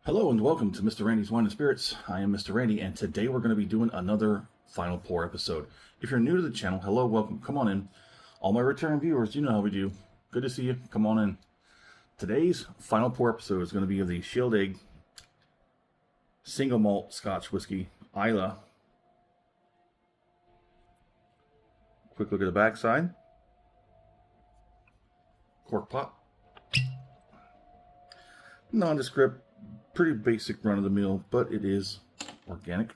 Hello and welcome to Mr. Randy's Wine and Spirits. I am Mr. Randy, and today we're going to be doing another Final Pour episode. If you're new to the channel, hello, welcome, come on in. All my return viewers, you know how we do. Good to see you, come on in. Today's Final Pour episode is going to be of the Shieldaig Single Malt Scotch Whiskey, Islay. Quick look at the backside. Cork pot. Nondescript. Pretty basic run-of-the-mill, but it is organic. I'm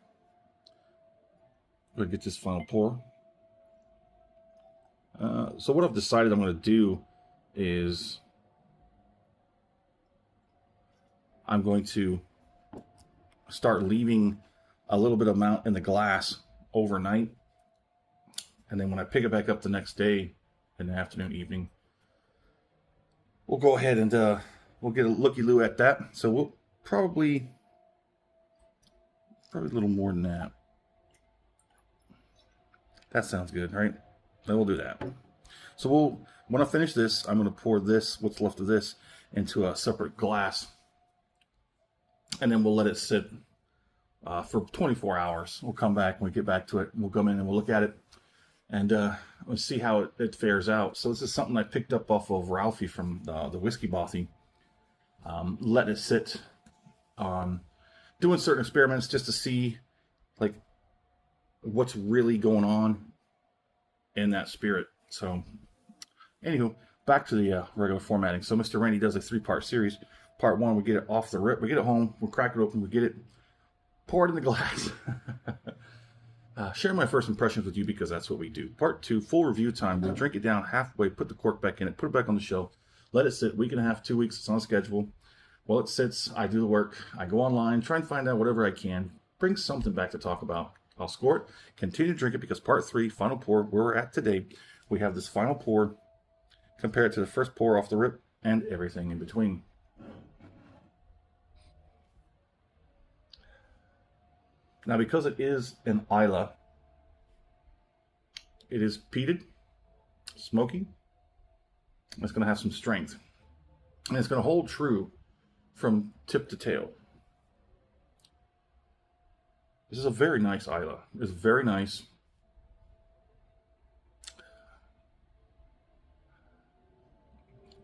going to get this final pour. So what I've decided I'm going to do is I'm going to start leaving a little bit of amount in the glass overnight. And then when I pick it back up the next day, in the afternoon, evening, we'll go ahead and we'll get a looky-loo at that. So we'll probably a little more than that. That sounds good, right? Then we'll do that. So when I finish this, I'm going to pour this, what's left of this, into a separate glass, and then we'll let it sit for 24 hours. We'll come back when we get back to it. We'll come in and we'll look at it, and we'll see how it fares out. So this is something I picked up off of Ralphie from the Whiskey Bothy. Letting it sit, doing certain experiments just to see like what's really going on in that spirit. So anywho, back to the regular formatting. So Mr. Randy does a 3-part series. Part 1, we get it off the rip, we get it home, we'll crack it open, we get it, pour it in the glass. Share my first impressions with you because that's what we do. Part 2, full review time. We drink it down halfway, put the cork back in it, put it back on the shelf, let it sit, week and a half, 2 weeks, it's on schedule. While it sits, I do the work. I go online, try and find out whatever I can, bring something back to talk about. I'll score it, continue to drink it because part 3, final pour, where we're at today, we have this final pour compared to the first pour off the rip and everything in between. Now, because it is an Islay, it is peated, smoky. It's going to have some strength, and it's going to hold true from tip to tail. This is a very nice Islay. It's very nice.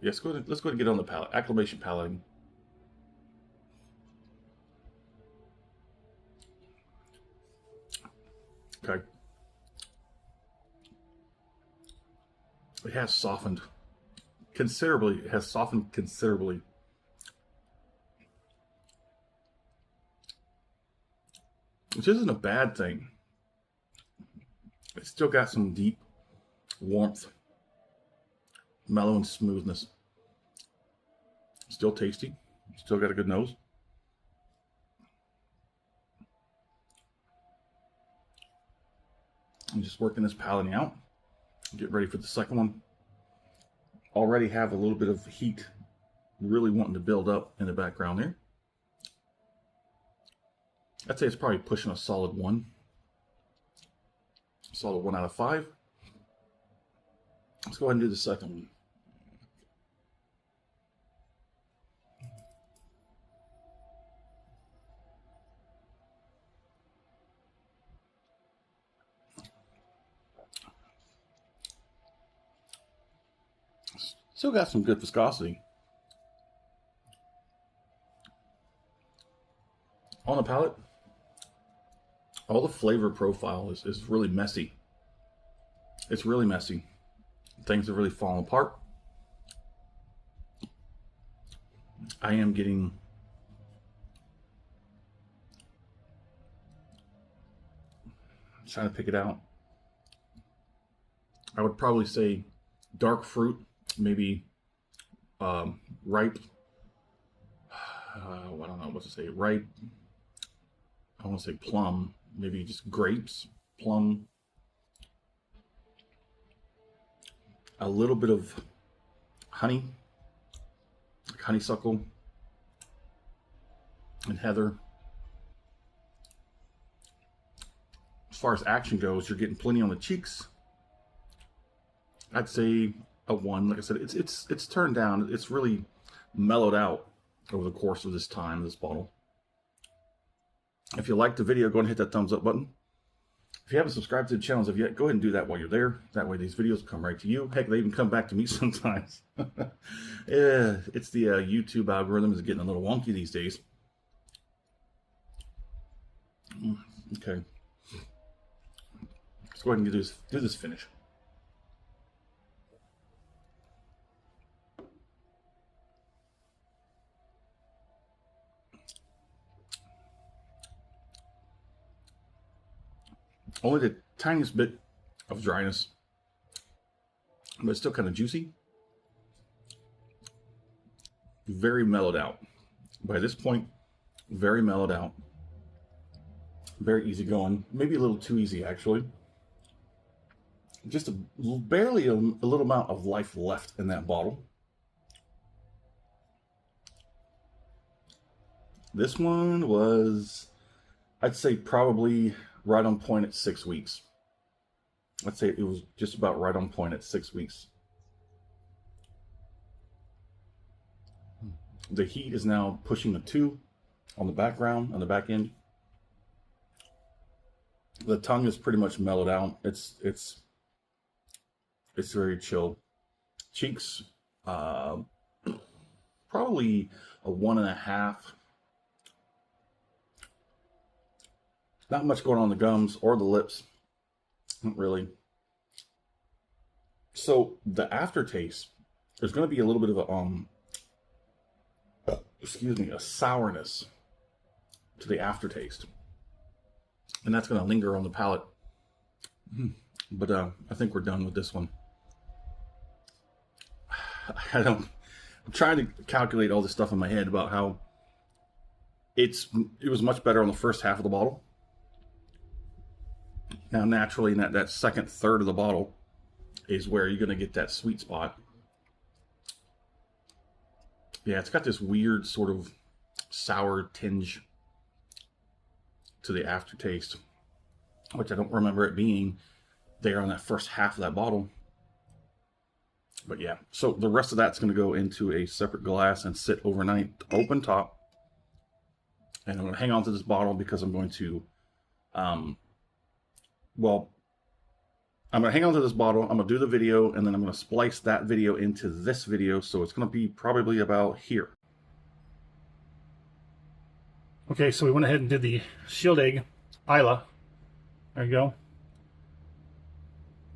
Yes, let's go ahead and get on the palate. Acclimation palate. Okay. It has softened considerably. It has softened considerably. Which isn't a bad thing. It's still got some deep warmth, mellow and smoothness. Still tasty. Still got a good nose. I'm just working this palating out. Get ready for the second one. Already have a little bit of heat really wanting to build up in the background there. I'd say it's probably pushing a solid 1. Solid 1 out of 5. Let's go ahead and do the second one. Still got some good viscosity. On the palate, all the flavor profile is really messy. It's really messy. Things are really falling apart. I am getting trying to pick it out. I would probably say dark fruit, maybe ripe. I don't know what to say. Ripe. I want to say plum, maybe just grapes, plum, a little bit of honey, like honeysuckle and heather. As far as action goes, you're getting plenty on the cheeks. I'd say a 1. Like I said, it's turned down. It's really mellowed out over the course of this time, this bottle. If you liked the video, go ahead and hit that thumbs up button. If you haven't subscribed to the channel as of yet, go ahead and do that while you're there. That way these videos come right to you. Heck, they even come back to me sometimes. Yeah, it's the YouTube algorithm is getting a little wonky these days. Okay. Let's go ahead and do this finish. Only the tiniest bit of dryness, but it's still kind of juicy. Very mellowed out. By this point, very mellowed out. Very easy going. Maybe a little too easy, actually. Just barely a little amount of life left in that bottle. This one was, I'd say, probably right on point at 6 weeks. I'd say it was just about right on point at 6 weeks. The heat is now pushing a 2 on the background, on the back end. The tongue is pretty much mellowed out. It's very chilled. Cheeks, probably a 1.5. Not much going on the gums or the lips. Not really. So the aftertaste, there's going to be a little bit of a a sourness to the aftertaste. And that's going to linger on the palate. But I think we're done with this one. I'm trying to calculate all this stuff in my head about how it was much better on the first half of the bottle. Now, naturally, in that second third of the bottle is where you're going to get that sweet spot. Yeah, it's got this weird sort of sour tinge to the aftertaste, which I don't remember it being there on that first half of that bottle. But yeah, so the rest of that's going to go into a separate glass and sit overnight, open top. And I'm going to hang on to this bottle because I'm going to, I'm going to hang on to this bottle. I'm going to do the video, and then I'm going to splice that video into this video. So it's going to be probably about here. Okay, so we went ahead and did the Shieldaig Islay. There you go.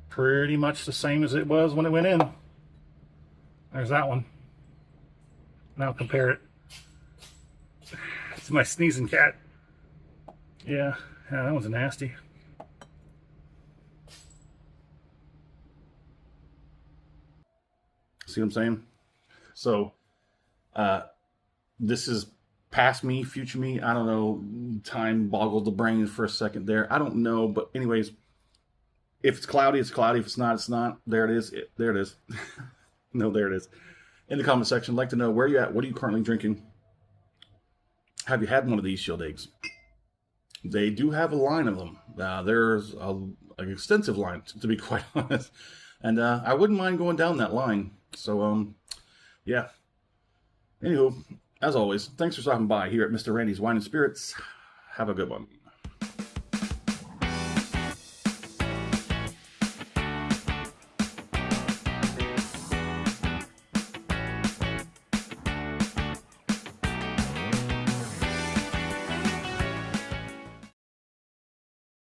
Pretty much the same as it was when it went in. There's that one. Now compare it to my sneezing cat. Yeah, that one's nasty. See what I'm saying? So, this is past me, future me. I don't know. Time boggled the brain for a second there. I don't know. But anyways, if it's cloudy, it's cloudy. If it's not, it's not. There it is. There it is. No, there it is. In the comment section, I'd like to know where you're at. What are you currently drinking? Have you had one of these Shieldaig's? They do have a line of them. There's an extensive line, to be quite honest. And I wouldn't mind going down that line. So, yeah. Anywho, as always, thanks for stopping by here at Mr. Randy's Wine and Spirits. Have a good one.